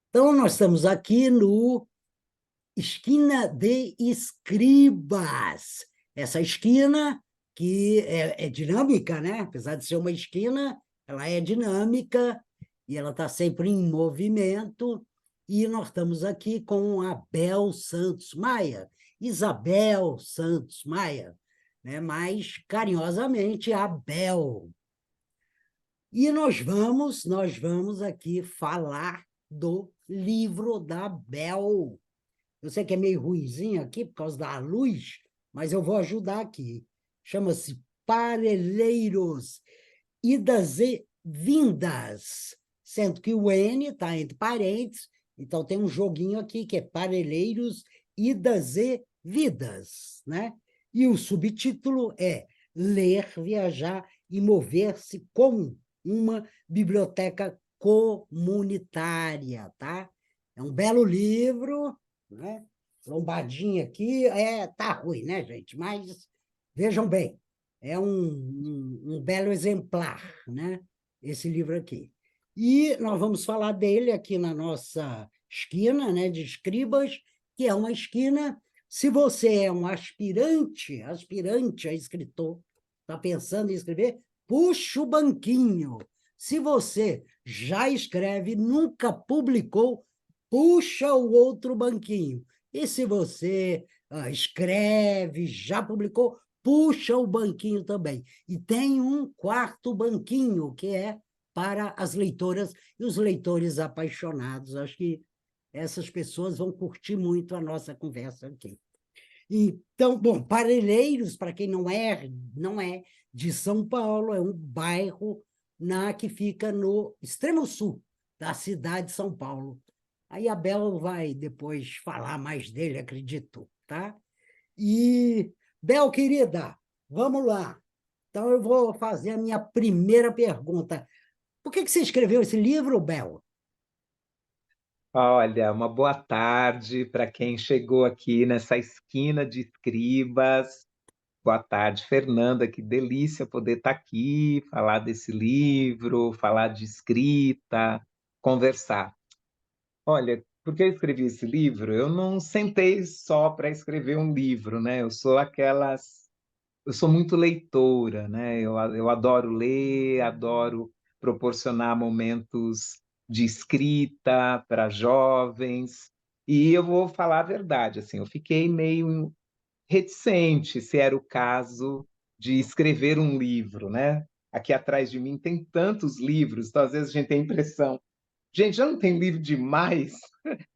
Então, nós estamos aqui no Esquina de Escribas. Essa esquina que é dinâmica, né? Apesar de ser uma esquina, ela é dinâmica e ela está sempre em movimento. E nós estamos aqui com a Bel Santos Maia, Isabel Santos Maia, né? Mais carinhosamente a Bel. E nós vamos aqui falar do livro da Bel. Eu sei que é meio ruinzinho aqui por causa da luz, mas eu vou ajudar aqui. Chama-se Parelheiros, Idas e Vindas, sendo que o N está entre parênteses, então tem um joguinho aqui que é Parelheiros, Idas e Vidas, né? E o subtítulo é Ler, Viajar e Mover-se com uma biblioteca comunitária, tá? É um belo livro, né? Lombadinha aqui, tá ruim, né, gente? Mas vejam bem, é um belo exemplar, né? Esse livro aqui. E nós vamos falar dele aqui na nossa esquina, né, de escribas, que é uma esquina. Se você é um aspirante a escritor, está pensando em escrever, puxa o banquinho. Se você já escreve, nunca publicou, puxa o outro banquinho. E se você escreve, já publicou, puxa o banquinho também. E tem um quarto banquinho, que é para as leitoras e os leitores apaixonados. Acho que essas pessoas vão curtir muito a nossa conversa aqui. Então, bom, Parelheiros, para quem não é de São Paulo, é um bairro que fica no extremo sul da cidade de São Paulo. Aí a Bel vai depois falar mais dele, acredito, tá? E, Bel, querida, vamos lá. Então, eu vou fazer a minha primeira pergunta. Por que você escreveu esse livro, Bel? Olha, uma boa tarde para quem chegou aqui nessa esquina de escribas. Boa tarde, Fernanda. Que delícia poder estar aqui, falar desse livro, falar de escrita, conversar. Olha, por que eu escrevi esse livro? Eu não sentei só para escrever um livro, né? Eu sou muito leitora, né? Eu adoro ler, adoro proporcionar momentos de escrita para jovens. E eu vou falar a verdade, assim, eu fiquei meio reticente se era o caso de escrever um livro, né? Aqui atrás de mim tem tantos livros, então às vezes a gente tem a impressão, gente, já não tem livro demais?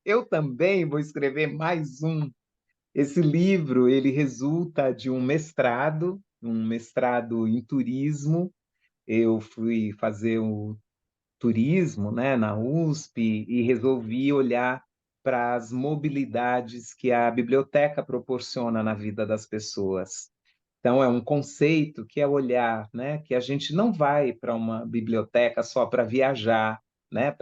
Eu também vou escrever mais um. Esse livro, ele resulta de um mestrado em turismo. Eu fui fazer o turismo, né, na USP e resolvi olhar para as mobilidades que a biblioteca proporciona na vida das pessoas. Então, é um conceito que é olhar, né, que a gente não vai para uma biblioteca só para viajar, né,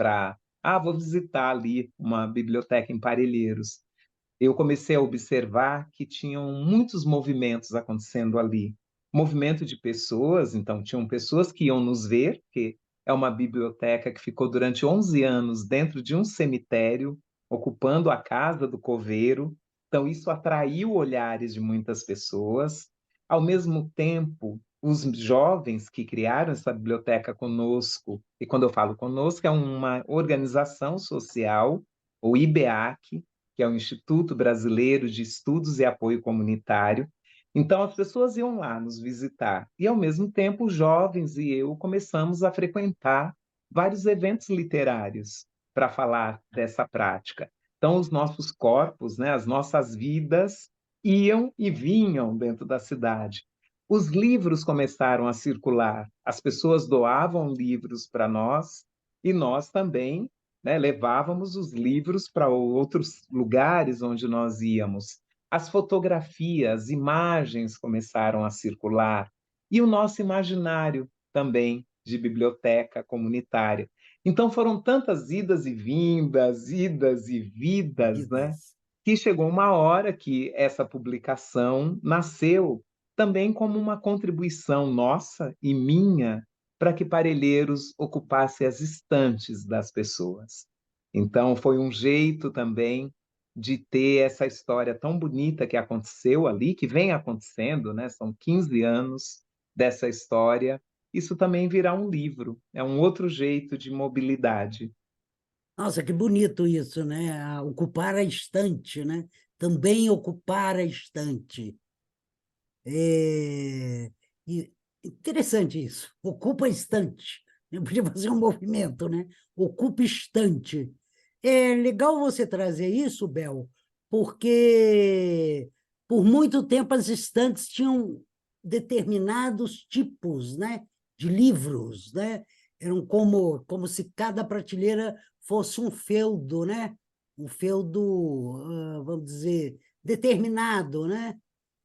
vou visitar ali uma biblioteca em Parelheiros. Eu comecei a observar que tinham muitos movimentos acontecendo ali. Movimento de pessoas, então tinham pessoas que iam nos ver, que é uma biblioteca que ficou durante 11 anos dentro de um cemitério, ocupando a casa do coveiro. Então isso atraiu olhares de muitas pessoas. Ao mesmo tempo, os jovens que criaram essa biblioteca conosco, e quando eu falo conosco, é uma organização social, o IBEAC, que é o Instituto Brasileiro de Estudos e Apoio Comunitário. Então, as pessoas iam lá nos visitar. E, ao mesmo tempo, os jovens e eu começamos a frequentar vários eventos literários para falar dessa prática. Então, os nossos corpos, né, as nossas vidas iam e vinham dentro da cidade. Os livros começaram a circular, as pessoas doavam livros para nós e nós também, né, levávamos os livros para outros lugares onde nós íamos. As fotografias, imagens começaram a circular e o nosso imaginário também de biblioteca comunitária. Então foram tantas idas e vidas, né, Vidas. que chegou uma hora que essa publicação nasceu também como uma contribuição nossa e minha para que Parelheiros ocupasse as estantes das pessoas. Então, foi um jeito também de ter essa história tão bonita que aconteceu ali, que vem acontecendo, né? São 15 anos dessa história. Isso também virá um livro, é um outro jeito de mobilidade. Nossa, que bonito isso, né? Ocupar a estante, né? Também ocupar a estante. É... Interessante isso. Ocupa estante. Eu podia fazer um movimento, né? Ocupa estante. É legal você trazer isso, Bel, porque por muito tempo as estantes tinham determinados tipos, né, de livros, né? Eram como se cada prateleira fosse um feudo, né? Um feudo, vamos dizer, determinado, né?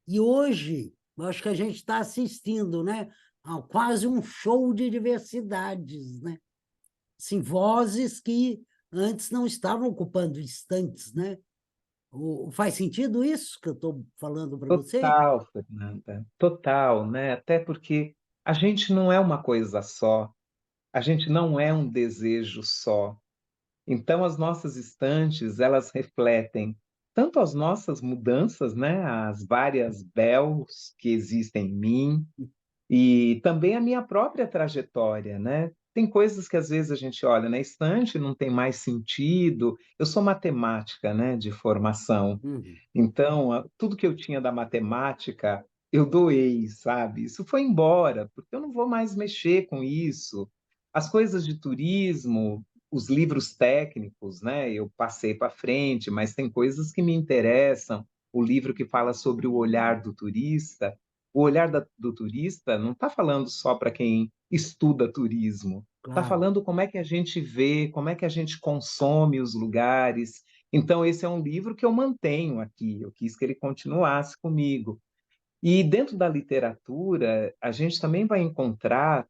E hoje, eu acho que a gente está assistindo, né, a quase um show de diversidades, né? Assim, vozes que antes não estavam ocupando estantes, né? Faz sentido isso que eu estou falando para você? Total, Fernanda, total, né? Até porque a gente não é uma coisa só, a gente não é um desejo só. Então, as nossas estantes, elas refletem tanto as nossas mudanças, né? As várias Bels que existem em mim, e também a minha própria trajetória, né? Tem coisas que às vezes a gente olha na estante, não tem mais sentido. Eu sou matemática, né, de formação. Uhum. Então, tudo que eu tinha da matemática, eu doei, sabe? Isso foi embora, porque eu não vou mais mexer com isso. As coisas de turismo, os livros técnicos, né? Eu passei para frente, mas tem coisas que me interessam. O livro que fala sobre o olhar do turista, o olhar do turista não está falando só para quem estuda turismo, está Claro. falando como é que a gente vê, como é que a gente consome os lugares. Então, esse é um livro que eu mantenho aqui, eu quis que ele continuasse comigo. E dentro da literatura, a gente também vai encontrar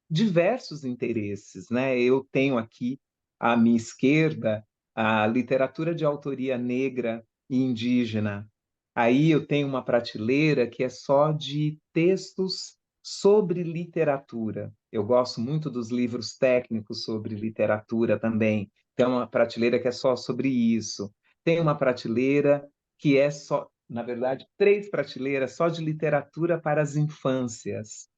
diversos interesses, né? Eu tenho aqui à minha esquerda a literatura de autoria negra e indígena. Aí eu tenho uma prateleira que é só de textos sobre literatura. Eu gosto muito dos livros técnicos sobre literatura também. Tem uma prateleira que é só sobre isso. Tem uma prateleira que é só, na verdade, três prateleiras só de literatura para as infâncias,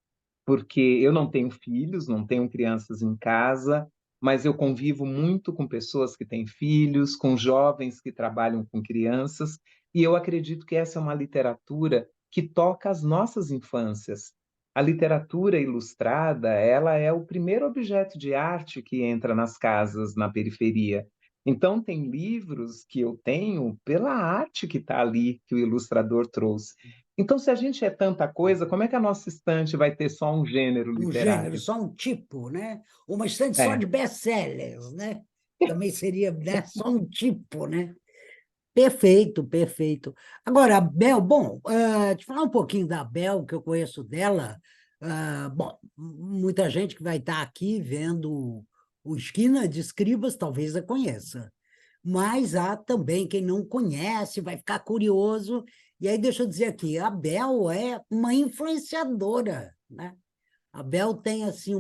porque eu não tenho filhos, não tenho crianças em casa, mas eu convivo muito com pessoas que têm filhos, com jovens que trabalham com crianças, e eu acredito que essa é uma literatura que toca as nossas infâncias. A literatura ilustrada, ela é o primeiro objeto de arte que entra nas casas na periferia. Então, tem livros que eu tenho pela arte que está ali, que o ilustrador trouxe. Então, se a gente é tanta coisa, como é que a nossa estante vai ter só um gênero Um gênero, literário? só um tipo, né? Uma estante só É, de best-sellers, né? Também seria, né, só um tipo, né? Perfeito, perfeito. Agora, a Bel, bom, te falar um pouquinho da Bel, que eu conheço dela. Bom, muita gente que vai estar aqui vendo o Esquina de Escribas talvez a conheça, mas há também quem não conhece, vai ficar curioso. E aí, deixa eu dizer aqui, a Bel é uma influenciadora, né? A Bel tem, assim,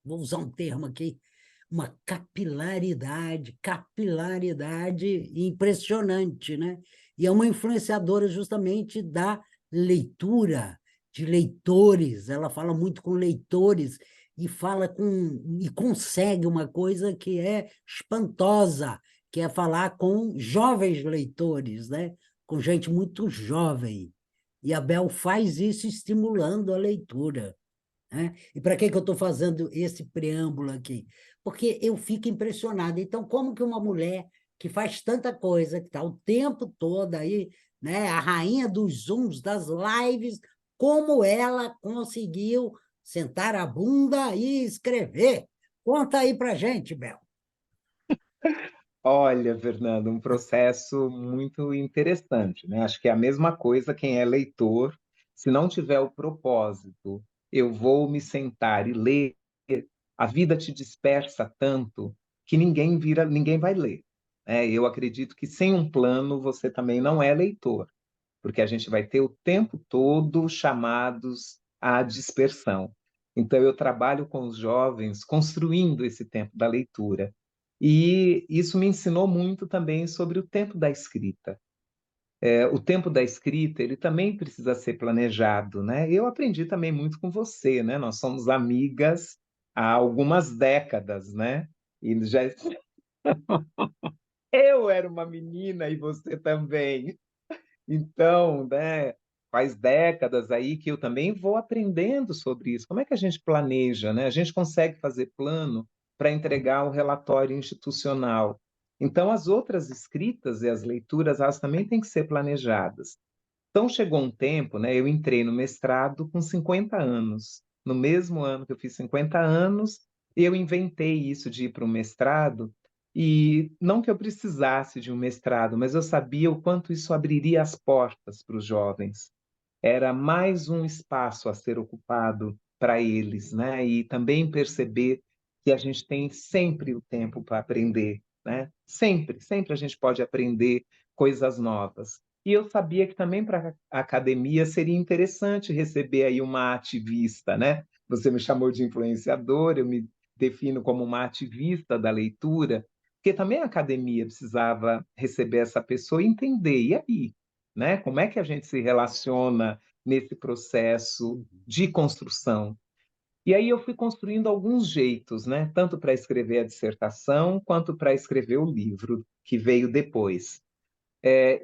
vou usar um termo aqui, uma capilaridade impressionante, né? E é uma influenciadora justamente da leitura, de leitores. Ela fala muito com leitores e fala e consegue uma coisa que é espantosa, que é falar com jovens leitores, né? Com gente muito jovem. E a Bel faz isso estimulando a leitura, né? E para que eu estou fazendo esse preâmbulo aqui? Porque eu fico impressionado. Então, como que uma mulher que faz tanta coisa, que está o tempo todo aí, né, a rainha dos Zooms, das lives, como ela conseguiu sentar a bunda e escrever? Conta aí para gente, Bel. olha, Fernando, um processo muito interessante, né? Acho que é a mesma coisa quem é leitor, se não tiver o propósito, eu vou me sentar e ler, a vida te dispersa tanto que ninguém vai ler, né? Eu acredito que sem um plano você também não é leitor, porque a gente vai ter o tempo todo chamados à dispersão. Então, eu trabalho com os jovens construindo esse tempo da leitura. E isso me ensinou muito também sobre o tempo da escrita. O tempo da escrita, ele também precisa ser planejado, né? Eu aprendi também muito com você, né? Nós somos amigas há algumas décadas, né? E já eu era uma menina e você também. Então, né, faz décadas aí que eu também vou aprendendo sobre isso. Como é que a gente planeja, né? A gente consegue fazer plano para entregar o relatório institucional. Então, as outras escritas e as leituras, elas também têm que ser planejadas. Então, chegou um tempo, né? Eu entrei no mestrado com 50 anos. No mesmo ano que eu fiz 50 anos, eu inventei isso de ir para o mestrado. E não que eu precisasse de um mestrado, mas eu sabia o quanto isso abriria as portas para os jovens. Era mais um espaço a ser ocupado para eles, né? E também perceber que a gente tem sempre o tempo para aprender, né? Sempre, sempre a gente pode aprender coisas novas. E eu sabia que também para a academia seria interessante receber aí uma ativista, né? Você me chamou de influenciador, eu me defino como uma ativista da leitura, porque também a academia precisava receber essa pessoa e entender, e aí? Né? Como é que a gente se relaciona nesse processo de construção? E aí eu fui construindo alguns jeitos, né? Tanto para escrever a dissertação quanto para escrever o livro que veio depois.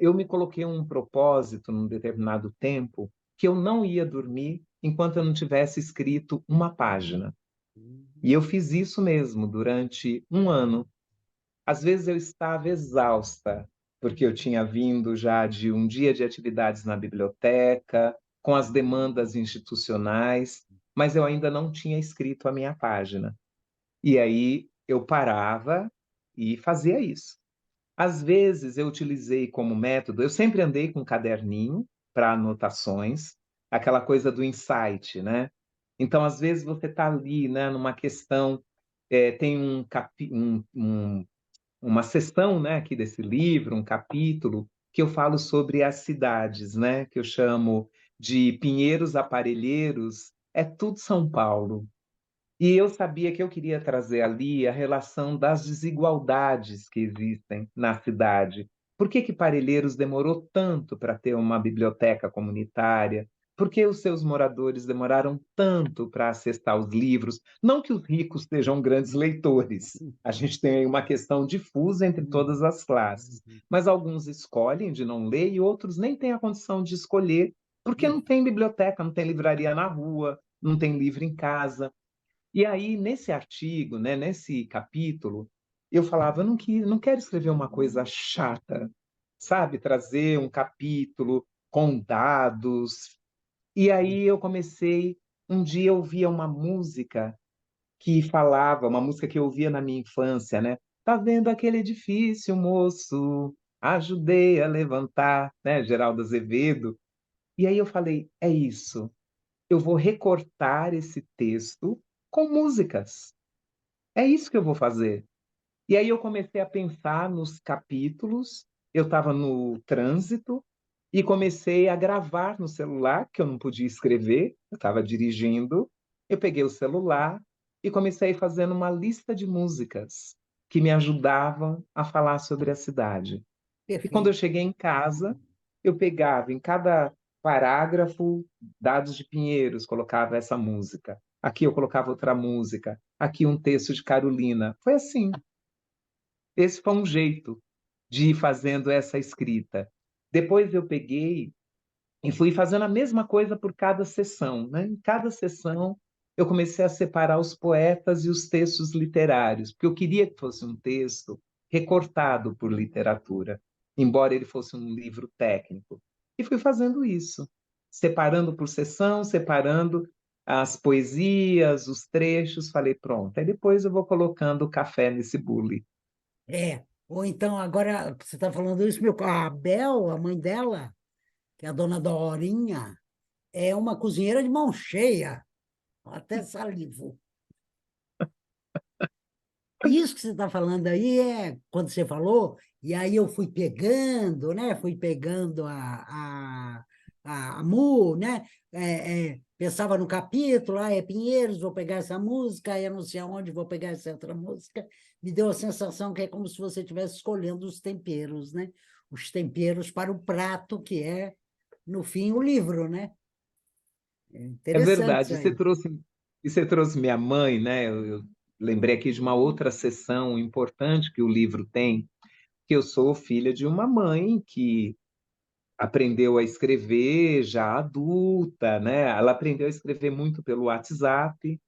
Eu me coloquei um propósito num determinado tempo que eu não ia dormir enquanto eu não tivesse escrito uma página. E eu fiz isso mesmo durante um ano. Às vezes eu estava exausta, porque eu tinha vindo já de um dia de atividades na biblioteca, com as demandas institucionais, mas eu ainda não tinha escrito a minha página. E aí eu parava e fazia isso. Às vezes eu utilizei como método, eu sempre andei com um caderninho para anotações, aquela coisa do insight, né? Então, às vezes você está ali, né, numa questão, tem uma seção, né, aqui desse livro, um capítulo, que eu falo sobre as cidades, né, que eu chamo de Pinheiros Aparelheiros, é tudo São Paulo. E eu sabia que eu queria trazer ali a relação das desigualdades que existem na cidade. Por que que Parelheiros demorou tanto para ter uma biblioteca comunitária? Por que os seus moradores demoraram tanto para acessar os livros? Não que os ricos sejam grandes leitores. A gente tem aí uma questão difusa entre todas as classes. Mas alguns escolhem de não ler e outros nem têm a condição de escolher, porque não tem biblioteca, não tem livraria na rua, não tem livro em casa. E aí, nesse artigo, né, nesse capítulo, eu falava, não quero escrever uma coisa chata, sabe? Trazer um capítulo com dados. E aí eu comecei, um dia eu ouvia uma música que falava, uma música que eu ouvia na minha infância, né? Tá vendo aquele edifício, moço? Ajudei a levantar, né? Geraldo Azevedo. E aí eu falei, é isso, eu vou recortar esse texto com músicas. É isso que eu vou fazer. E aí eu comecei a pensar nos capítulos, eu estava no trânsito e comecei a gravar no celular, que eu não podia escrever, eu estava dirigindo. Eu peguei o celular e comecei fazendo uma lista de músicas que me ajudavam a falar sobre a cidade. E quando eu Perfeito. cheguei em casa, eu pegava em cada parágrafo dados de Pinheiros, colocava essa música. Aqui eu colocava outra música. Aqui um texto de Carolina. Foi assim. Esse foi um jeito de ir fazendo essa escrita. Depois eu peguei e fui fazendo a mesma coisa por cada sessão, né? Em cada sessão eu comecei a separar os poetas e os textos literários, porque eu queria que fosse um texto recortado por literatura, embora ele fosse um livro técnico. E fui fazendo isso, separando por sessão, separando as poesias, os trechos, falei, pronto. Aí depois eu vou colocando o café nesse bule. Ou então, agora, você está falando isso, a Bel, a mãe dela, que é a dona Dorinha, é uma cozinheira de mão cheia, até salivo. Isso que você está falando aí é quando você falou, e aí eu fui pegando, né? Fui pegando a Mu, né? Pensava no capítulo, é Pinheiros, vou pegar essa música, aí não sei aonde, vou pegar essa outra música. Me deu a sensação que é como se você estivesse escolhendo os temperos, né? Os temperos para o prato, que é, no fim, o livro, né? É É interessante isso verdade. aí. E você trouxe minha mãe, né? Eu lembrei aqui de uma outra sessão importante que o livro tem, que eu sou filha de uma mãe que aprendeu a escrever já adulta, né? Ela aprendeu a escrever muito pelo WhatsApp,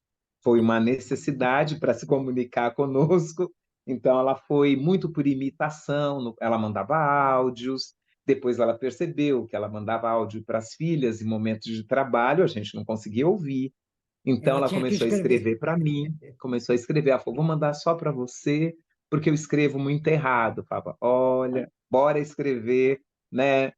foi uma necessidade para se comunicar conosco, então ela foi muito por imitação, ela mandava áudios, depois ela percebeu que ela mandava áudio para as filhas em momentos de trabalho, a gente não conseguia ouvir, então Ela ela tinha que começou a escrever. escrever para mim, começou a escrever, ela falou, vou mandar só para você, porque eu escrevo muito errado. Eu falava, olha, bora escrever, né?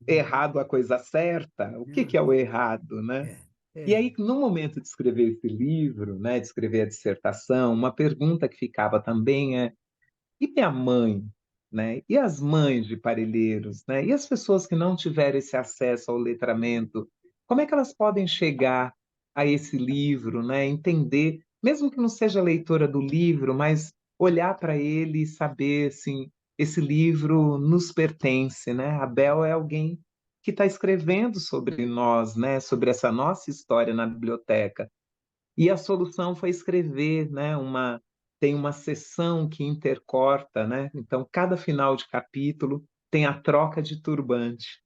Errado a coisa certa, o que que é o errado, né? É, E é. aí, no momento de escrever esse livro, né, de escrever a dissertação, uma pergunta que ficava também é: e minha mãe, né? E as mães de parelheiros, né? E as pessoas que não tiveram esse acesso ao letramento, como é que elas podem chegar a esse livro, né? Entender, mesmo que não seja leitora do livro, mas olhar para ele e saber, assim, esse livro nos pertence, né? A Bel é alguém que está escrevendo sobre nós, né? Sobre essa nossa história na biblioteca. E a solução foi escrever, né, tem uma seção que intercorta, né? Então, cada final de capítulo tem a troca de turbante.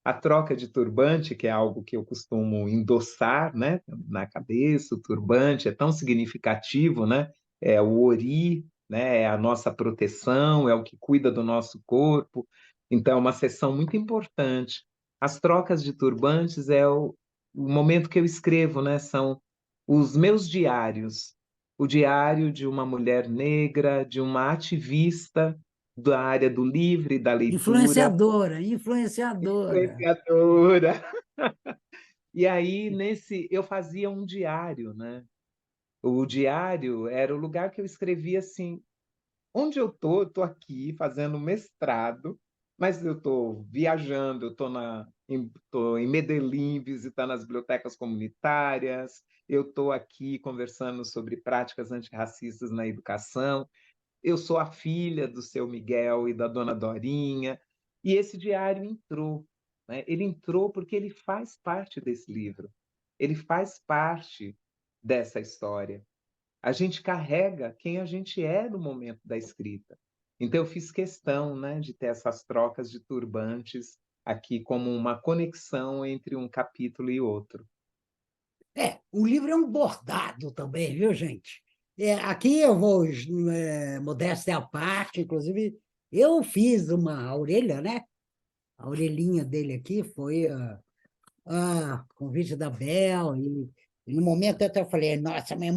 A troca de turbante, que é algo que eu costumo endossar, né, na cabeça, o turbante é tão significativo, né? É o ori, né, é a nossa proteção, é o que cuida do nosso corpo. Então, é uma seção muito importante. As trocas de turbantes é o momento que eu escrevo, né? São os meus diários. O diário de uma mulher negra, de uma ativista da área do livro e da leitura, Influenciadora, influenciadora. influenciadora. E aí, nesse, eu fazia um diário, né? O diário era o lugar que eu escrevia assim, onde eu tô? Eu tô aqui fazendo mestrado, mas eu tô viajando, tô em Medellín visitando as bibliotecas comunitárias, eu tô aqui conversando sobre práticas antirracistas na educação. Eu sou a filha do seu Miguel e da dona Dorinha, e esse diário entrou, né? Ele entrou porque ele faz parte desse livro, ele faz parte dessa história. A gente carrega quem a gente é no momento da escrita. Então, eu fiz questão, né, de ter essas trocas de turbantes aqui como uma conexão entre um capítulo e outro. O livro é um bordado também, viu, gente? Aqui eu vou, modéstia à parte, inclusive, eu fiz uma orelha, né? A orelhinha dele aqui foi convite da Bel, e no momento eu até falei, nossa, mas é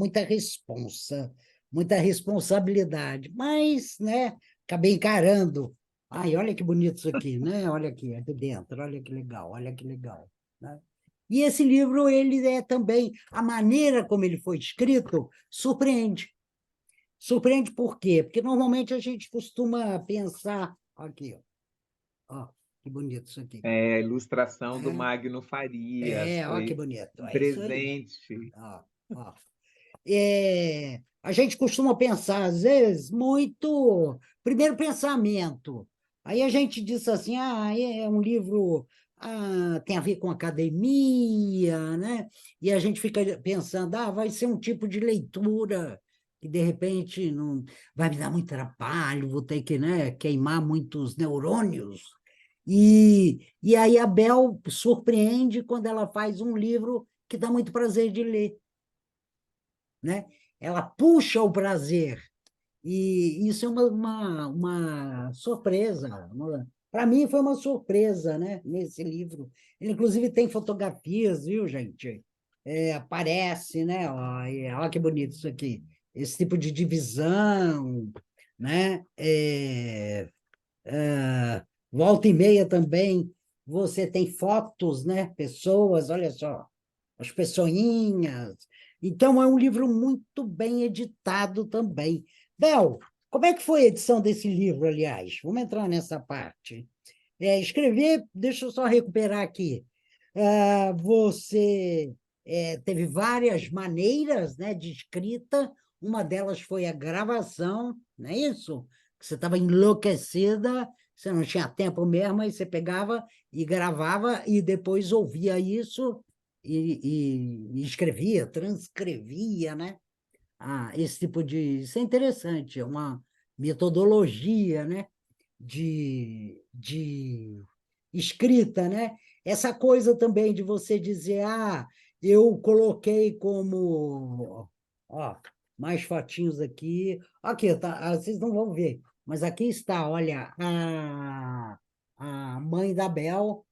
muita responsabilidade, mas, né, acabei encarando. Ai, olha que bonito isso aqui, né? Olha aqui dentro, olha que legal, olha que legal, né? E esse livro, ele é também, a maneira como ele foi escrito, surpreende. Surpreende por quê? Porque normalmente a gente costuma pensar, aqui, ó, que bonito isso aqui. É, a ilustração do Né? Magno Farias Ó, que foi bonito, um é isso aí. presente. Ó, ó. A gente costuma pensar, às vezes, muito. Primeiro pensamento. Aí a gente diz assim: é um livro, tem a ver com academia, né? E a gente fica pensando: vai ser um tipo de leitura que, de repente, não vai me dar muito trabalho, vou ter que, né, queimar muitos neurônios. E aí a Bel surpreende quando ela faz um livro que dá muito prazer de ler, né? Ela puxa o prazer. E isso é uma surpresa. Para mim, foi uma surpresa, né? Nesse livro. Ele, inclusive, tem fotografias, viu, gente? Aparece, né? Olha que bonito isso aqui. Esse tipo de divisão, né? Volta e meia também, você tem fotos, né? Pessoas, olha só, as pessoinhas. Então, é um livro muito bem editado também. Bel, como é que foi a edição desse livro, aliás? Vamos entrar nessa parte. Escrever, deixa eu só recuperar aqui. Você teve várias maneiras, né, de escrita, uma delas foi a gravação, não é isso? Que você estava enlouquecida, você não tinha tempo mesmo, aí você pegava e gravava e depois ouvia isso e escrevia, transcrevia, né? Esse tipo de... Isso é interessante, é uma metodologia, né? De escrita, né? Essa coisa também de você dizer, eu coloquei como, ó, mais fotinhos aqui. Aqui, tá, vocês não vão ver, mas aqui está, olha, a mãe da Bel,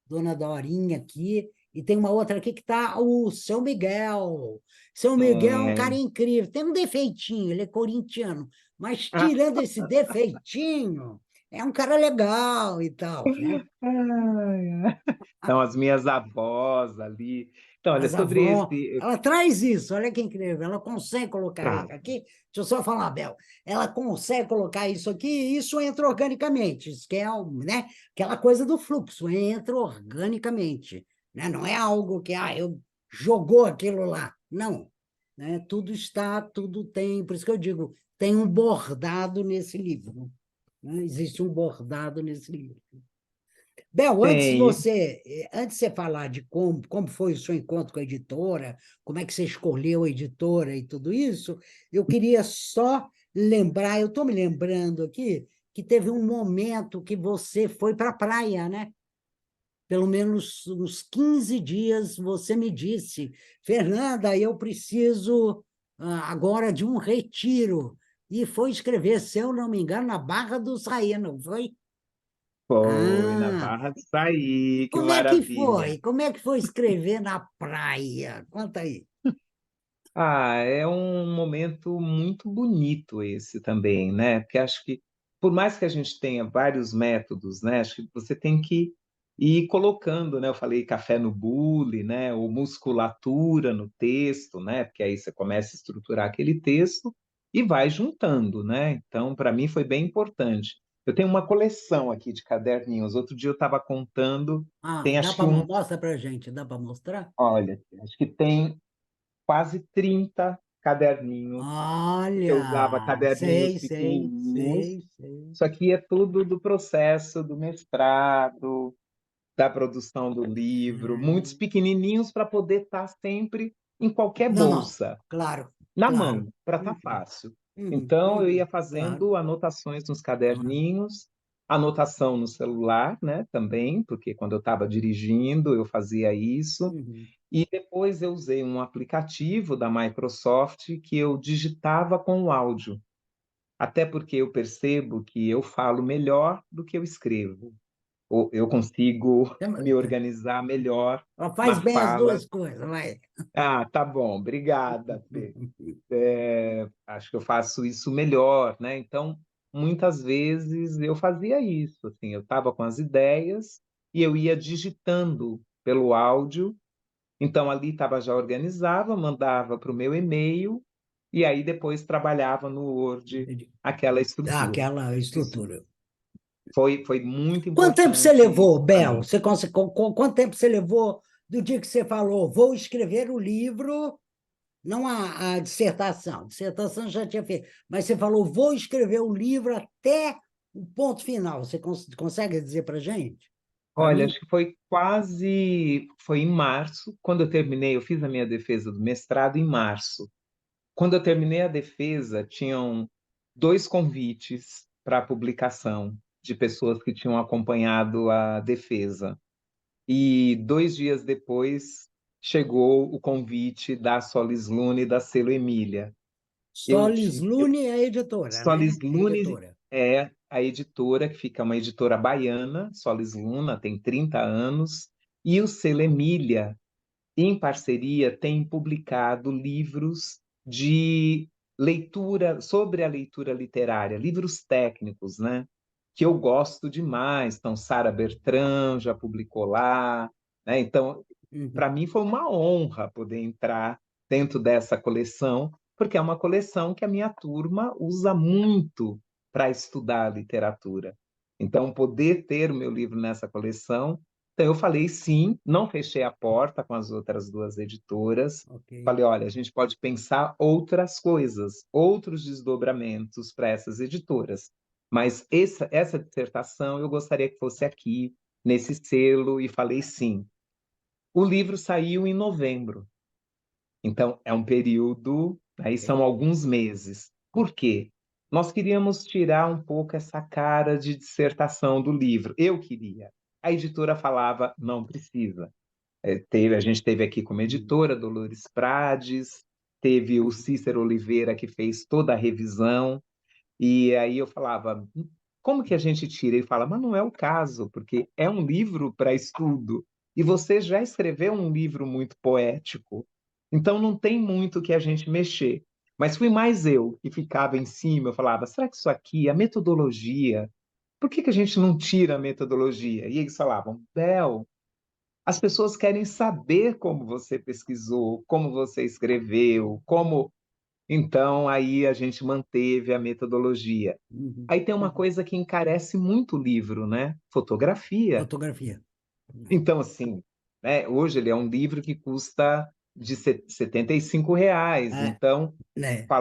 Dona Dorinha aqui, e tem uma outra aqui que está o Seu Miguel. Seu Miguel é um É. cara incrível, tem um defeitinho, ele é corintiano, mas Ah, tirando esse defeitinho, é um cara legal e tal, né? ai, ai. Então, as minhas avós ali. Então, olha, Mas a sobre avó, esse. ela traz isso, olha que incrível, ela consegue colocar Traz. aqui, deixa eu só falar, Bel, ela consegue colocar isso aqui e isso entra organicamente, isso que é, né, aquela coisa do fluxo, entra organicamente, né? Não é algo que, eu jogou aquilo lá, não, né? Tudo está, tudo tem, por isso que eu digo, tem um bordado nesse livro, né? Existe um bordado nesse livro. Bel, Tem. antes de você falar de como foi o seu encontro com a editora, como é que você escolheu a editora e tudo isso, eu queria só lembrar, eu estou me lembrando aqui, que teve um momento que você foi para a praia, né? Pelo menos uns 15 dias você me disse, Fernanda, eu preciso agora de um retiro. E foi escrever, se eu não me engano, na Barra do Saí, não foi? Foi na Ah, Barra do e Saí, que como é que maravilha. foi? Como é que foi escrever na praia? Conta aí. É um momento muito bonito esse também, né? Porque acho que, por mais que a gente tenha vários métodos, né? Acho que você tem que ir colocando, né? Eu falei café no bule, né? Ou musculatura no texto, né? Porque aí você começa a estruturar aquele texto e vai juntando, né? Então, para mim foi bem importante. Eu tenho uma coleção aqui de caderninhos. Outro dia eu estava contando, tem Dá acho que para mostra para gente, dá para mostrar? olha, acho que tem quase 30 caderninhos, que eu usava Olha, caderninhos sei, sei, pequenininhos. sei, sei. Isso aqui é tudo do processo do mestrado, da produção do livro, muitos Ah, pequenininhos para poder estar sempre em qualquer na mão, bolsa, claro, na claro. mão, para estar Uhum, fácil. uhum, Então, eu ia uhum, claro, fazendo anotações nos claro. caderninhos, anotação no celular, né, também, porque quando eu estava dirigindo, eu fazia isso. Uhum. E depois eu usei um aplicativo da Microsoft que eu digitava com o áudio, até porque eu percebo que eu falo melhor do que eu escrevo. Ou eu consigo me organizar melhor Ela na faz bem as fala. duas coisas, vai. Tá bom, obrigada, Fê. Acho que eu faço isso melhor, né? Então, muitas vezes eu fazia isso, assim, eu estava com as ideias e eu ia digitando pelo áudio. Então, ali estava já organizava, mandava para o meu e-mail, e aí depois trabalhava no Word aquela estrutura. Aquela Isso estrutura. foi muito Quanto tempo você importante levou, isso para Bel? mim. Quanto tempo você levou do dia que você falou, vou escrever o livro, não a dissertação, dissertação já tinha feito, mas você falou, vou escrever o livro até o ponto final. Você consegue dizer para a gente? Para Olha, mim? acho que foi em março, quando eu terminei, eu fiz a minha defesa do mestrado em março. Quando eu terminei a defesa, tinham 2 convites para publicação de pessoas que tinham acompanhado a defesa. E 2 dias depois chegou o convite da Solis Lune e da Selo Emília. Eu Solis tive, Lune é a editora, Solis né? É a Lune editora. é a editora, que fica uma editora baiana, Solis Luna, tem 30 anos, e o Selo Emília, em parceria, tem publicado livros de leitura, sobre a leitura literária, livros técnicos, né? Que eu gosto demais. Então, Sara Bertrand já publicou lá, né? Então, para Uhum. mim foi uma honra poder entrar dentro dessa coleção, porque é uma coleção que a minha turma usa muito para estudar literatura. Então, poder ter o meu livro nessa coleção Então, eu falei sim, não fechei a porta com as outras duas editoras. Ok, Falei, olha, a gente pode pensar outras coisas, outros desdobramentos para essas editoras. Mas essa dissertação eu gostaria que fosse aqui, nesse selo, e falei sim. O livro saiu em novembro, então é um período, aí ok. são alguns meses. Por quê? Nós queríamos tirar um pouco essa cara de dissertação do livro. Eu queria. A editora falava, não precisa. A gente teve aqui como Uhum, editora Dolores Prades, teve o uhum, Cícero Oliveira, que fez toda a revisão, e aí eu falava, como que a gente tira? Ele fala, mas não é o caso, porque é um livro para estudo, e você já escreveu um livro muito poético, então não tem muito que a gente mexer. Mas fui mais eu que ficava em cima, eu falava, será que isso aqui, a metodologia, por que que a gente não tira a metodologia? E eles falavam, Bel, as pessoas querem saber como você pesquisou, como você escreveu, como. Então, aí a gente manteve a metodologia. uhum. Aí tem uma coisa que encarece muito o livro, né? Fotografia. Fotografia. Então, assim, né, hoje ele é um livro que custa de R$ 75. É, Então, né?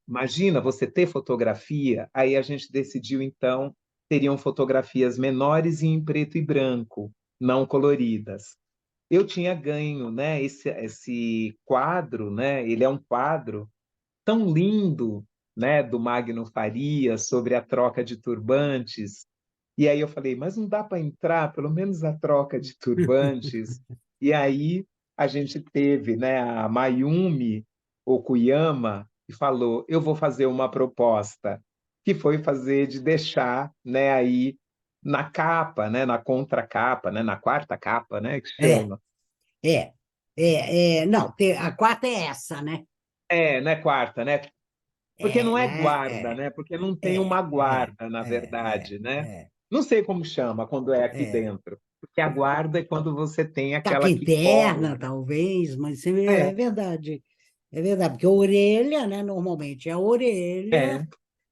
imagina você ter fotografia. Aí a gente decidiu, então, teriam fotografias menores e em preto e branco, não coloridas. Eu tinha ganho, né, esse quadro, né? Ele é um quadro tão lindo, né, do Magno Faria sobre a troca de turbantes. E aí eu falei, mas não dá para entrar, pelo menos a troca de turbantes. E aí a gente teve, né, a Mayumi Okuyama que falou, eu vou fazer uma proposta, que foi fazer de deixar, né, aí na capa, né, na contracapa, né, na quarta capa, né, que É, chama. é, não, a quarta é essa, né? É, não é quarta, né? Porque É, não é né? guarda, né? Porque não tem É, uma é, guarda, na é, verdade, né? é, Não sei como chama quando é aqui é. dentro. Porque a guarda é quando você tem Capa aquela que interna, cola. talvez, mas é É, verdade. É verdade, porque a orelha, né? Normalmente é a orelha, é,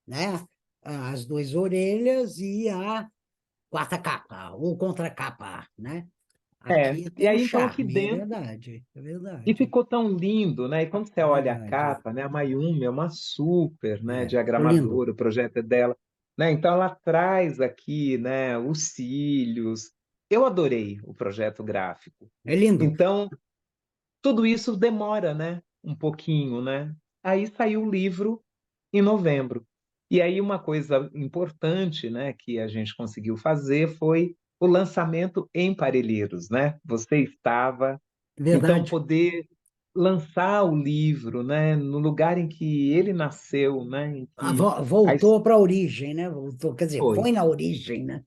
né? As duas orelhas e a quarta capa, ou contracapa, né? é. Aqui E tem um aí, então, aqui charme, dentro. é E verdade, ficou tão lindo, né? E quando você é olha a verdade. capa, né? A Mayumi é uma super, né? Ficou lindo. Diagramadora, o projeto é dela, né? Então, ela traz aqui, né? Os cílios. Eu adorei o projeto gráfico. É lindo. Então, tudo isso demora, né? Um pouquinho, né? Aí saiu o livro em novembro. E aí uma coisa importante, né, que a gente conseguiu fazer foi o lançamento em Parelheiros, né? Você estava, então Verdade. poder lançar o livro, né, no lugar em que ele nasceu, né, em que a his- Voltou para a origem, né? Voltou, quer dizer, foi. foi na origem, né?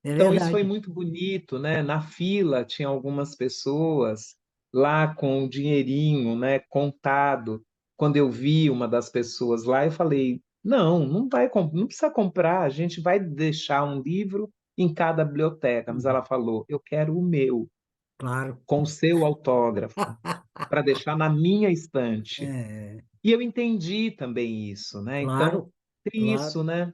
É Então, isso foi verdade. muito bonito, né? Na fila tinha algumas pessoas lá com o dinheirinho, né, contado. Quando eu vi uma das pessoas lá, eu falei: não, não precisa comprar, a gente vai deixar um livro em cada biblioteca. Mas Uhum. ela falou: eu quero o meu, Claro. com o seu autógrafo, para deixar na minha estante. É, E eu entendi também isso, né? Então, claro, tem claro. isso, né?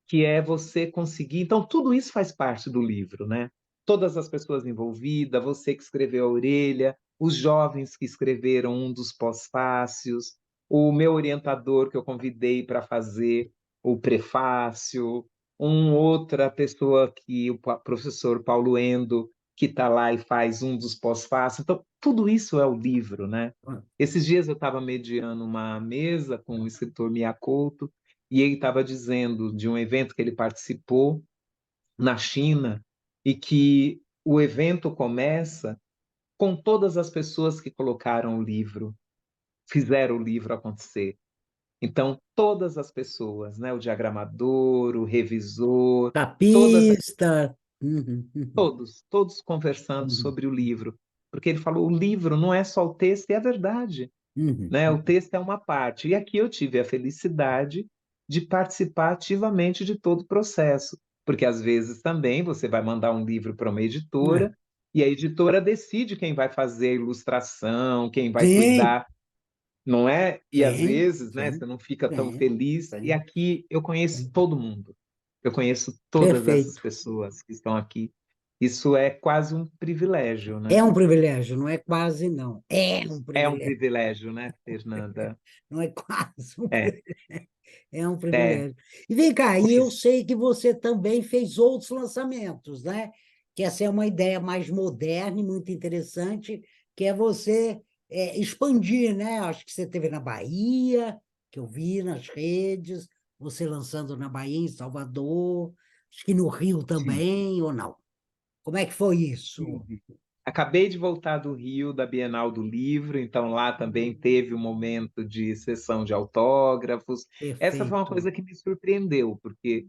Que é você conseguir. Então, tudo isso faz parte do livro, né? Todas as pessoas envolvidas, você que escreveu a orelha, os jovens que escreveram um dos pós-fácios, o meu orientador que eu convidei para fazer o prefácio, outra pessoa que o professor Paulo Endo, que está lá e faz um dos pós-fácios. Então, tudo isso é o livro, né? Esses dias eu estava mediando uma mesa com o escritor Mia Couto, e ele estava dizendo de um evento que ele participou na China e que o evento começa com todas as pessoas que colocaram o livro, fizeram o livro acontecer. Então, todas as pessoas, né, o diagramador, o revisor, todas, Capista. Uhum, uhum, todos conversando uhum, sobre o livro, porque ele falou, o livro não é só o texto, e é verdade. uhum, Né? O uhum. texto é uma parte. E aqui eu tive a felicidade de participar ativamente de todo o processo, porque às vezes também você vai mandar um livro para uma É. editora e a editora decide quem vai fazer a ilustração, quem vai Sim, cuidar, não é? E às sim, vezes, né, você sim, não fica tão sim, feliz. E sim, aqui eu conheço sim. todo mundo. Eu conheço todas essas Perfeito. pessoas que estão aqui. Isso é quase um privilégio, né? É um privilégio, não é quase, não. É um É um privilégio, privilégio, né, Fernanda? não é quase um É, privilégio. É um é. privilégio. E vem cá, e eu Pois, sei que você também fez outros lançamentos, né? Que essa é uma ideia mais moderna e muito interessante, que é você expandir, né? Acho que você teve na Bahia, que eu vi nas redes, você lançando na Bahia, em Salvador, acho que no Rio sim. também, ou não? Como é que foi isso? Sim. Acabei de voltar do Rio, da Bienal do Livro, então lá também teve um momento de sessão de autógrafos. Essa foi uma Perfeito. coisa que me surpreendeu, porque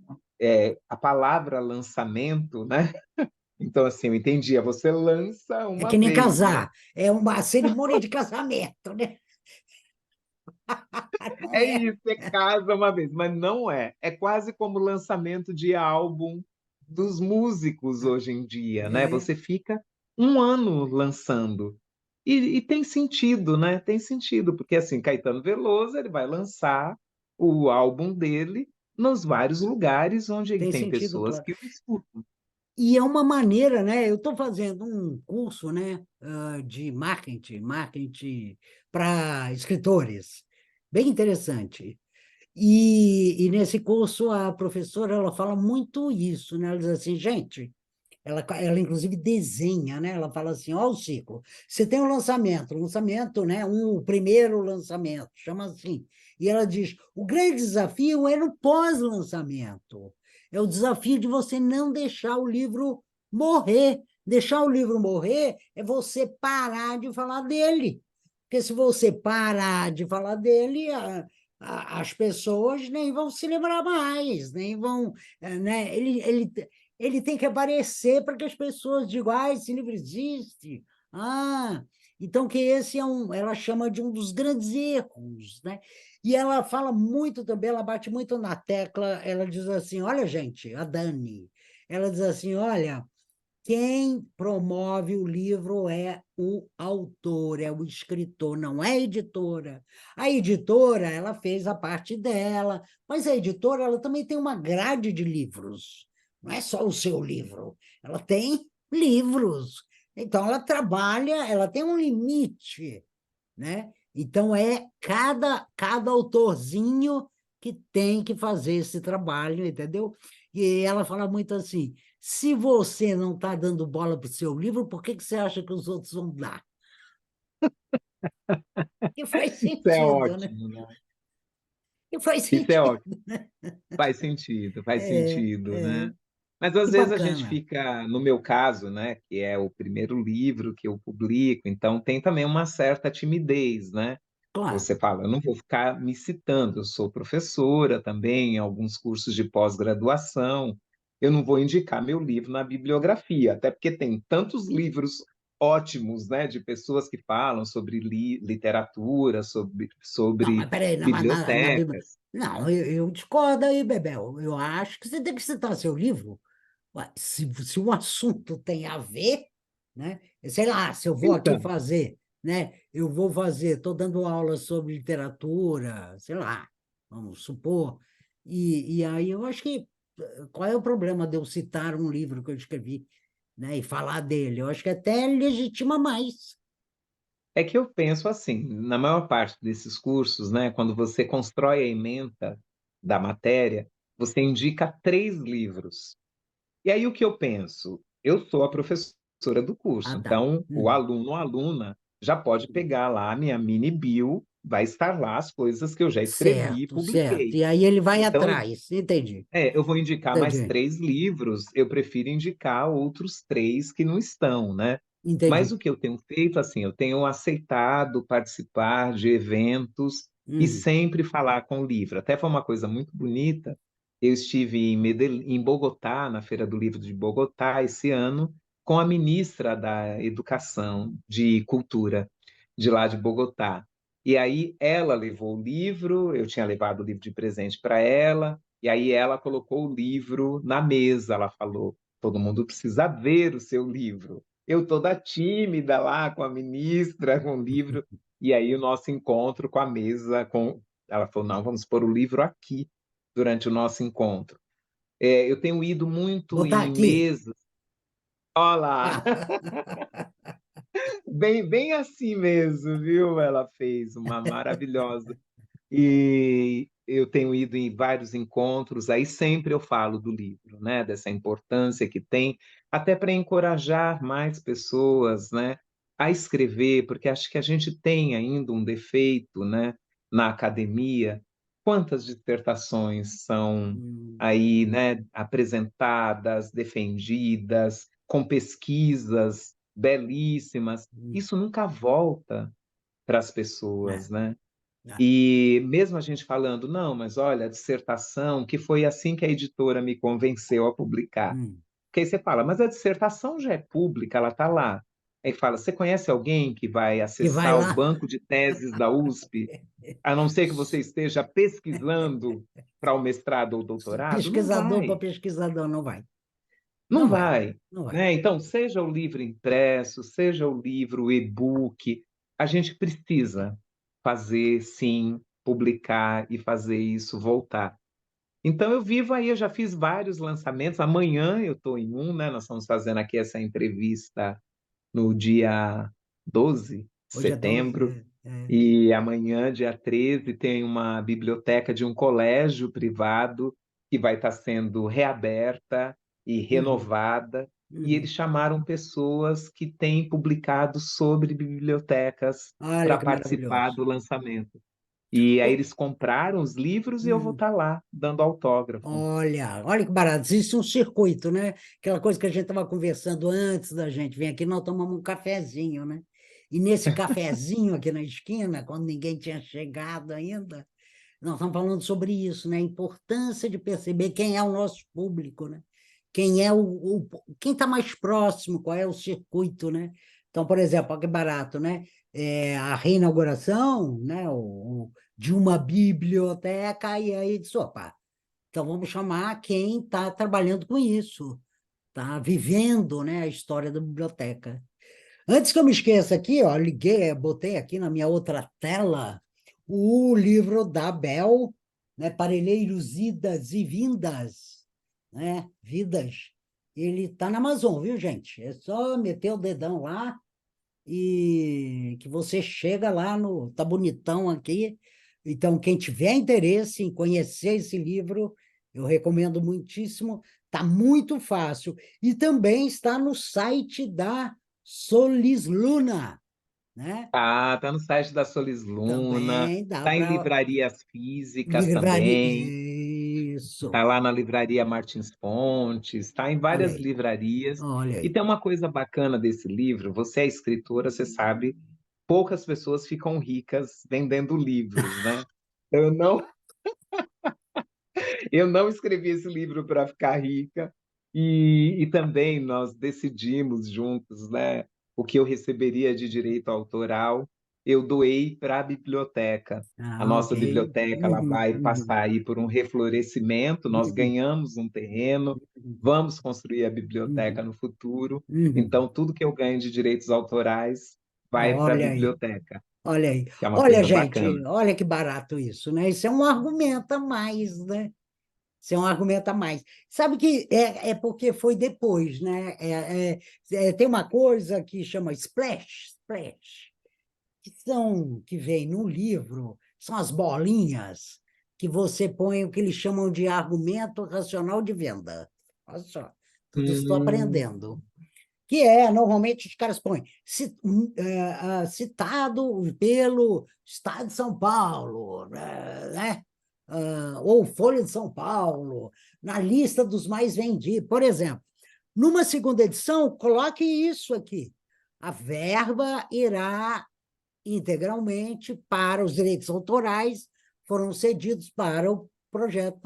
a palavra lançamento, né? Então, assim, eu entendia, você lança É uma que nem vez, né? casar, é uma cerimônia de casamento, né? Não É é? isso, é casa uma vez, mas não é. É quase como o lançamento de álbum dos músicos hoje em dia, né? É, Você fica um ano lançando. E tem sentido, né? Tem sentido, porque assim, Caetano Veloso, ele vai lançar o álbum dele nos vários lugares onde ele tem tem sentido, pessoas claro. que o escutam. E é uma maneira, né? Eu estou fazendo um curso, né, de marketing para escritores, bem interessante. E nesse curso a professora ela fala muito isso, né? Ela diz assim, gente, ela inclusive desenha, né? Ela fala assim, ó, o ciclo. Você tem um lançamento, né? O primeiro lançamento, chama assim. E ela diz, o grande desafio é no pós-lançamento. É o desafio de você não deixar o livro morrer. Deixar o livro morrer é você parar de falar dele. Porque se você parar de falar dele, as pessoas nem vão se lembrar mais, nem vão, né? Ele tem que aparecer para que as pessoas digam, ah, esse livro existe. Ah, então que esse é ela chama de um dos grandes erros, né? E ela fala muito também, ela bate muito na tecla, ela diz assim, olha, gente, a Dani, ela diz assim, olha, quem promove o livro é o autor, é o escritor, não é a editora. A editora, ela fez a parte dela, mas a editora, ela também tem uma grade de livros. Não é só o seu livro, ela tem livros. Então, ela trabalha, ela tem um limite, né? Então, é cada autorzinho que tem que fazer esse trabalho, entendeu? E ela fala muito assim, se você não está dando bola para o seu livro, por que que você acha que os outros vão dar? E faz Isso é sentido, né? ótimo, né? E faz Isso é sentido. ótimo. Faz É, sentido, é, né? Mas às que vezes a gente bacana. fica, no meu caso, né, que é o primeiro livro que eu publico, então tem também uma certa timidez, né? Claro. Você fala, eu não vou ficar me citando, eu sou professora também em alguns cursos de pós-graduação, eu não vou indicar meu livro na bibliografia, até porque tem tantos livros ótimos, né, de pessoas que falam sobre literatura, Não, sobre mas peraí, na Bíblia. bibliotecas. Não, eu discordo aí, Bebel. Eu acho que você tem que citar seu livro. Ué, se o assunto tem a ver, né? Sei lá, se eu vou aqui Então, fazer, né? Eu vou fazer, estou dando aula sobre literatura, sei lá, vamos supor. E aí eu acho que qual é o problema de eu citar um livro que eu escrevi, né? E falar dele? Eu acho que até legitima mais. é que eu penso assim, na maior parte desses cursos, né, quando você constrói a ementa da matéria, você indica três livros. E aí o que eu penso? Eu sou a professora do Ah, curso, tá. então o aluno ou aluna já pode pegar lá a minha mini bio, vai estar lá as coisas que eu já escrevi e Certo, certo. publiquei. E aí ele vai Então, atrás. Entendi, eu vou indicar mais entendi, três livros, eu prefiro indicar outros três que não estão, né? Mas entendi. o que eu tenho feito, assim, eu tenho aceitado participar de eventos e Hum, sempre falar com o livro. Até foi uma coisa muito bonita. Eu estive em Bogotá, na Feira do Livro de Bogotá, esse ano, com a ministra da Educação, de Cultura, de lá de Bogotá. E aí ela levou o livro, eu tinha levado o livro de presente para ela, e aí ela colocou o livro na mesa, ela falou: todo mundo precisa ver o seu livro. Eu toda tímida lá com a ministra, com o livro, e aí o nosso encontro com a mesa, ela falou: não, vamos pôr o livro aqui durante o nosso encontro. Eu tenho ido muito botar em aqui. mesas, Olha lá, bem assim mesmo, viu? Ela fez uma maravilhosa. E eu tenho ido em vários encontros, aí sempre eu falo do livro, né, dessa importância que tem, até para encorajar mais pessoas, né, a escrever, porque acho que a gente tem ainda um defeito, né, na academia. Quantas dissertações são Hum, aí, né, apresentadas, defendidas, com pesquisas belíssimas, hum, isso nunca volta para as é, pessoas, né? é, E mesmo a gente falando: "Não, mas olha, a dissertação", que foi assim que a editora me convenceu a publicar. hum. Porque aí você fala: "Mas a dissertação já é pública, ela está lá". Aí fala: "Você conhece alguém que vai Que vai acessar o lá, banco de teses da USP, a não ser que você esteja pesquisando para o mestrado ou doutorado?". Não pesquisador para vai, pesquisador, não vai. não Não vai, vai, não vai. né. Então, seja o livro impresso, seja o livro e-book, a gente precisa fazer sim, publicar e fazer isso voltar. Então eu vivo aí, eu já fiz vários lançamentos, amanhã eu estou em um, né, nós estamos fazendo aqui essa entrevista no dia 12 de Hoje é 12, setembro, é. e amanhã, dia 13, tem uma biblioteca de um colégio privado que vai estar sendo reaberta e Uhum, renovada, e eles uhum. chamaram pessoas que têm publicado sobre bibliotecas Olha para que participar maravilhoso. do lançamento. E aí Ô, eles compraram os livros e eu vou uhum. estar lá dando autógrafo. Olha que barato. Existe um circuito, né? Aquela coisa que a gente estava conversando antes da gente vir aqui, nós tomamos um cafezinho, né? E nesse cafezinho aqui na esquina, quando ninguém tinha chegado ainda, nós estamos falando sobre isso, né? A importância de perceber quem é o nosso público, né? Quem é quem está mais próximo, qual é o circuito, né? Então, por exemplo, olha que barato, né? A reinauguração, né? De uma biblioteca, e aí disse, opa, então vamos chamar quem está trabalhando com isso, está vivendo, né, a história da biblioteca. Antes que eu me esqueça aqui, ó, liguei, botei aqui na minha outra tela o livro da Bel, né, Parelheiros, Idas e Vindas, né, Vidas. Ele está na Amazon, viu, gente? É só meter o dedão lá e que você chega lá no... Tá bonitão aqui. Então, quem tiver interesse em conhecer esse livro, eu recomendo muitíssimo. Tá muito fácil. E também está no site da Solis Luna, né? Tá no site da Solis Luna, Também dá tá em para livrarias físicas livraria. também, tá Isso. lá na livraria Martins Fontes, tá em Olha várias aí. livrarias. Olha E aí. tem uma coisa bacana desse livro, você é escritora, você sabe, poucas pessoas ficam ricas vendendo livros, né. Eu não Eu não escrevi esse livro para ficar rica, e também nós decidimos juntos, né, o que eu receberia de direito autoral, eu doei para a biblioteca. A Ah, ok. nossa biblioteca, ela Uhum, vai uhum, passar aí por um reflorescimento, nós uhum, ganhamos um terreno, uhum, vamos construir a biblioteca uhum, no futuro, uhum. então tudo que eu ganho de direitos autorais vai para a Olha aí. biblioteca, Olha aí. que é uma Olha, coisa gente, bacana. olha que barato isso, né? Isso é um argumento a mais, né? Isso é um argumento a mais. Sabe que é porque foi depois, né? Tem uma coisa que chama splash, que vem no livro, são as bolinhas que você põe o que eles chamam de argumento racional de venda. Olha só, tudo isso estou Hum, aprendendo. Que é, normalmente, os caras põem citado pelo Estado de São Paulo, né? Ou Folha de São Paulo, na lista dos mais vendidos. Por exemplo, numa segunda edição, coloque isso aqui. A verba irá integralmente para os direitos autorais, foram cedidos para o projeto.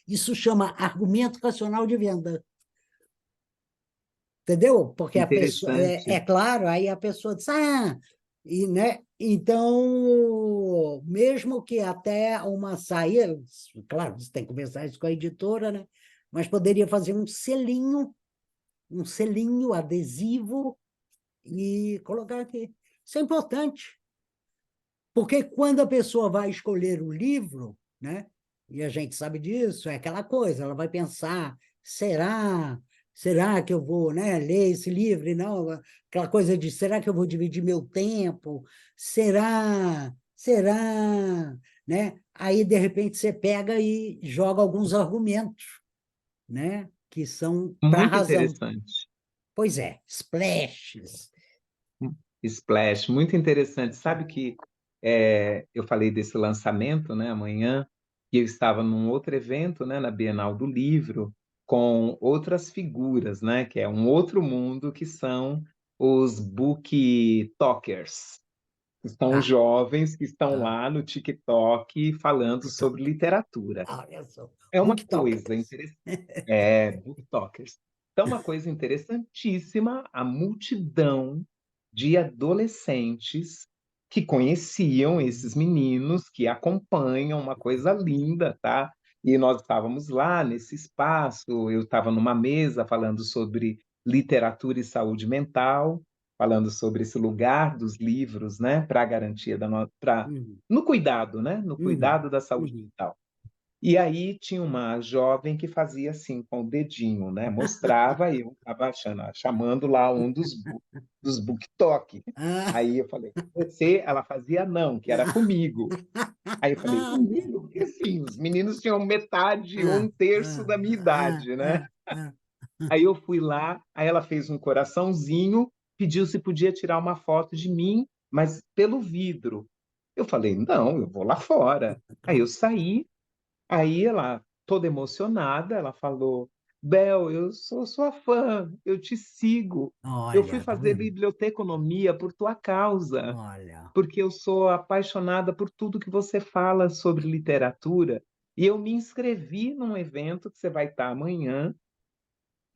Isso chama argumento racional de venda. Entendeu? Porque a pessoa, é interessante. claro, aí a pessoa diz, e, né? Então, mesmo que até uma saída, claro, você tem que conversar isso com a editora, né? Mas poderia fazer um selinho adesivo e colocar aqui. Isso é importante, porque quando a pessoa vai escolher o livro, né? E a gente sabe disso, é aquela coisa, ela vai pensar, será? será que eu vou, né, ler esse livro? E não, aquela coisa de será que eu vou dividir meu tempo? Será, né? Aí, de repente, você pega e joga alguns argumentos, né, que são para a Muito razão. interessante. Pois é, splashes. Splash, muito interessante. Sabe que eu falei desse lançamento, né, amanhã, e eu estava num outro evento, né, na Bienal do Livro, com outras figuras, né, que é um outro mundo, que são os booktokers, que são os Tá, jovens que estão tá. lá no TikTok falando sobre TikTok. literatura. Olha só, É uma coisa booktokers. interessante. Booktokers. Então, uma coisa interessantíssima, a multidão de adolescentes que conheciam esses meninos, que acompanham, uma coisa linda, tá? E nós estávamos lá nesse espaço, eu estava numa mesa falando sobre literatura e saúde mental, falando sobre esse lugar dos livros, né, para a garantia da no... pra... Uhum, no cuidado, né, no uhum, cuidado da saúde uhum. mental. E aí tinha uma jovem que fazia assim com o dedinho, né? Mostrava e eu estava chamando lá um dos BookTok. Ah, Aí eu falei, você, ela fazia não, que era comigo. Aí eu falei, ah, comigo? Porque assim, os meninos tinham metade ou ah, um terço ah, da minha ah, idade, né? ah, ah. Aí eu fui lá, aí ela fez um coraçãozinho, pediu se podia tirar uma foto de mim, mas pelo vidro. Eu falei, não, eu vou lá fora. Aí eu saí. Aí ela, toda emocionada, ela falou: Bel, eu sou sua fã, eu te sigo. Eu fui Olha, tá fazer vendo? biblioteconomia por tua causa, Olha. porque eu sou apaixonada por tudo que você fala sobre literatura. E eu me inscrevi num evento que você vai estar amanhã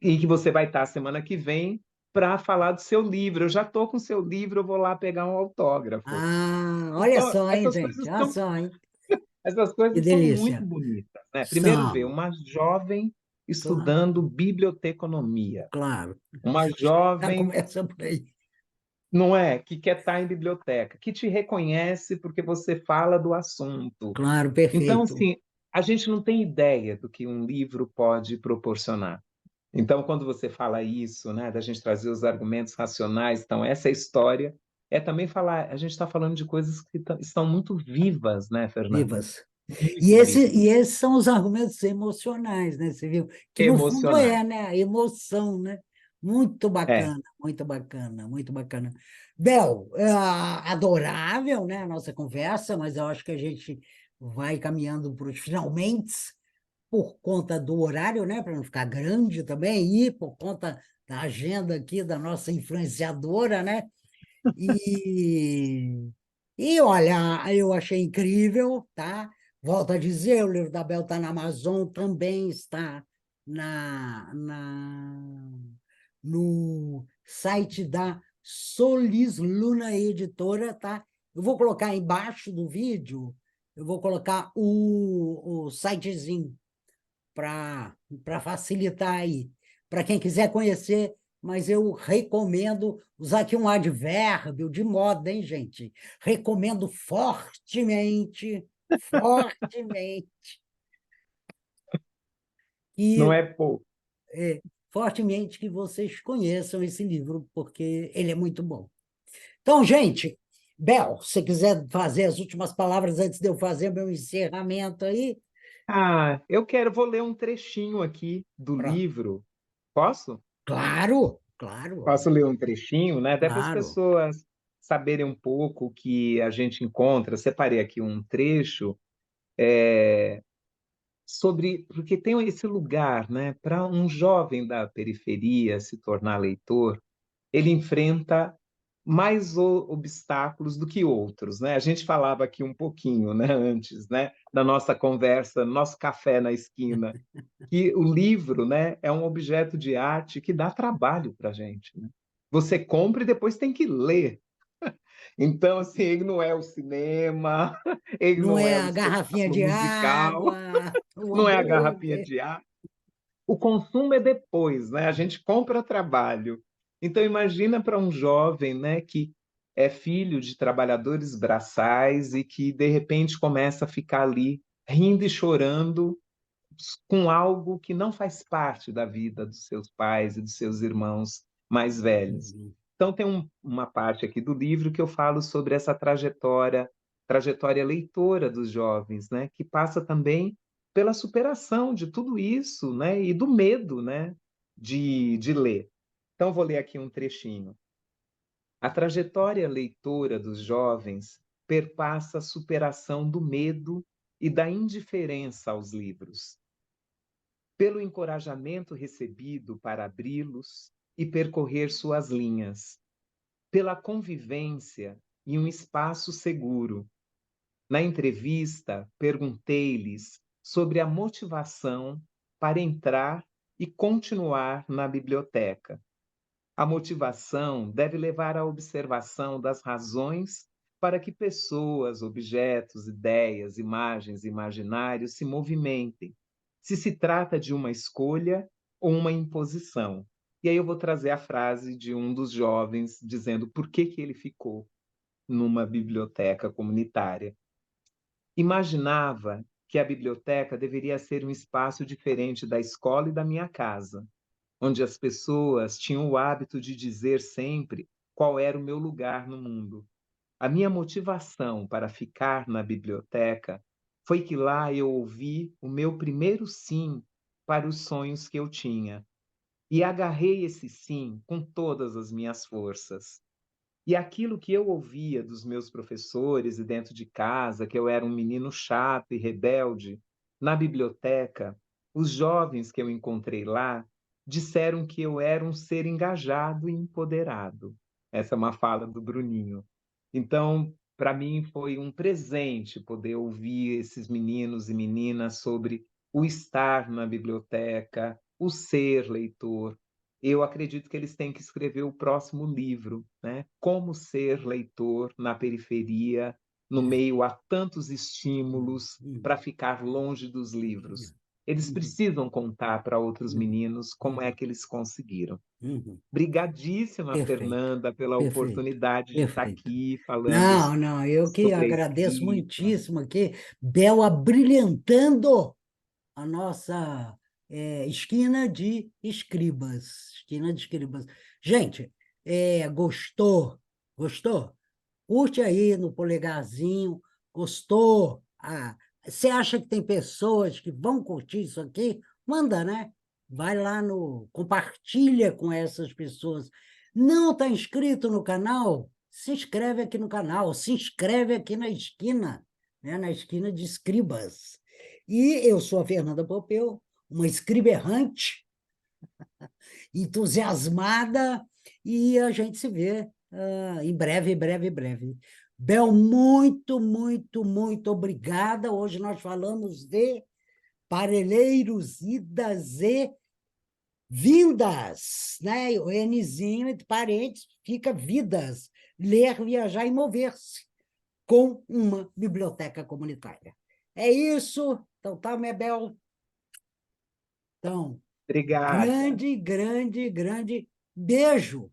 e que você vai estar semana que vem para falar do seu livro. Eu já estou com o seu livro, eu vou lá pegar um autógrafo. Ah, olha Então, só, hein, gente? Olha só, hein? essas Que coisas são muito delícia. bonitas, né? Primeiro ver São, uma jovem claro, estudando biblioteconomia, claro. uma Já jovem, começa por aí. não é, que quer estar em biblioteca, que te reconhece porque você fala do assunto. Claro, Então, perfeito. assim, a gente não tem ideia do que um livro pode proporcionar. Então, quando você fala isso, né, da gente trazer os argumentos racionais, então essa história é também falar, a gente está falando de coisas que estão muito vivas, né, Fernanda? Vivas. Muito vivas, E esses são os argumentos emocionais, né? Você viu? Que no fundo emocionais. é, né? A emoção, né? Muito É. bacana, muito bacana, muito bacana. Bel, adorável, né, a nossa conversa, mas eu acho que a gente vai caminhando para os finalmente, por conta do horário, né, para não ficar grande também, e por conta da agenda aqui da nossa influenciadora, né? E, e olha, eu achei incrível, tá? Volto a dizer, o livro da Bel está na Amazon, também está no site da Solis Luna Editora, tá? Eu vou colocar embaixo do vídeo, eu vou colocar o sitezinho para facilitar aí. Para quem quiser conhecer, mas eu recomendo usar aqui um advérbio de moda, hein, gente? Recomendo fortemente, fortemente, Não que, é pouco. fortemente que vocês conheçam esse livro, porque ele é muito bom. Então, gente, Bel, se quiser fazer as últimas palavras antes de eu fazer meu encerramento aí, Ah, vou ler um trechinho aqui do pronto. livro. Posso? Claro, claro, Posso ler um trechinho, né? Até para as claro. pessoas saberem um pouco o que a gente encontra. Separei aqui um trecho sobre, porque tem esse lugar, né? Para um jovem da periferia se tornar leitor, ele enfrenta mais obstáculos do que outros, né? A gente falava aqui um pouquinho, né, antes, né, da nossa conversa, nosso café na esquina, que o livro, né, é um objeto de arte que dá trabalho para a gente, né? Você compra e depois tem que ler. Então, assim, ele não é o cinema, ele Não não é é o a garrafinha espetáculo de musical, água, o não é a garrafinha hambúrguer. de ar. O consumo é depois, né? A gente compra trabalho. Então imagina para um jovem, né, que é filho de trabalhadores braçais e que de repente começa a ficar ali rindo e chorando com algo que não faz parte da vida dos seus pais e dos seus irmãos mais velhos. Uhum. Então tem uma parte aqui do livro que eu falo sobre essa trajetória leitora dos jovens, né, que passa também pela superação de tudo isso, né, e do medo, né, de ler. Então vou ler aqui um trechinho. A trajetória leitora dos jovens perpassa a superação do medo e da indiferença aos livros, pelo encorajamento recebido para abri-los e percorrer suas linhas, pela convivência em um espaço seguro. Na entrevista, perguntei-lhes sobre a motivação para entrar e continuar na biblioteca. A motivação deve levar à observação das razões para que pessoas, objetos, ideias, imagens, imaginários se movimentem, se trata de uma escolha ou uma imposição. E aí eu vou trazer a frase de um dos jovens dizendo por que ele ficou numa biblioteca comunitária. Imaginava que a biblioteca deveria ser um espaço diferente da escola e da minha casa, onde as pessoas tinham o hábito de dizer sempre qual era o meu lugar no mundo. A minha motivação para ficar na biblioteca foi que lá eu ouvi o meu primeiro sim para os sonhos que eu tinha, e agarrei esse sim com todas as minhas forças. E aquilo que eu ouvia dos meus professores e dentro de casa, que eu era um menino chato e rebelde, na biblioteca, os jovens que eu encontrei lá disseram que eu era um ser engajado e empoderado. Essa é uma fala do Bruninho. Então, para mim foi um presente poder ouvir esses meninos e meninas sobre o estar na biblioteca, o ser leitor. Eu acredito que eles têm que escrever o próximo livro, né? Como ser leitor na periferia, no É. meio a tantos Uhum. estímulos, para Uhum. ficar longe dos livros. Eles Uhum. precisam contar para outros Uhum. meninos como é Uhum. que eles conseguiram. Uhum. Brigadíssima, Perfeito, Fernanda, pela perfeito, oportunidade de estar perfeito. aqui falando Não, não, eu que sobre a agradeço escrita. muitíssimo aqui, Bel abrilhantando a nossa esquina de escribas, esquina de escribas. Gente, gostou? Gostou? Curte aí no polegarzinho, gostou? Ah, você acha que tem pessoas que vão curtir isso aqui? Manda, né? Vai lá no, compartilha com essas pessoas. Não está inscrito no canal? Se inscreve aqui no canal, se inscreve aqui na esquina, né? Na esquina de escribas. E eu sou a Fernanda Popeu, uma escriba errante, entusiasmada, e a gente se vê em breve, breve, breve. Bel, muito, muito, muito obrigada. Hoje nós falamos de parelheiros, idas e vindas, né? O Nzinho entre parênteses fica vidas, ler, viajar e mover-se com uma biblioteca comunitária. É isso. Então tá, minha Bel. Então, Obrigada. grande, grande, grande beijo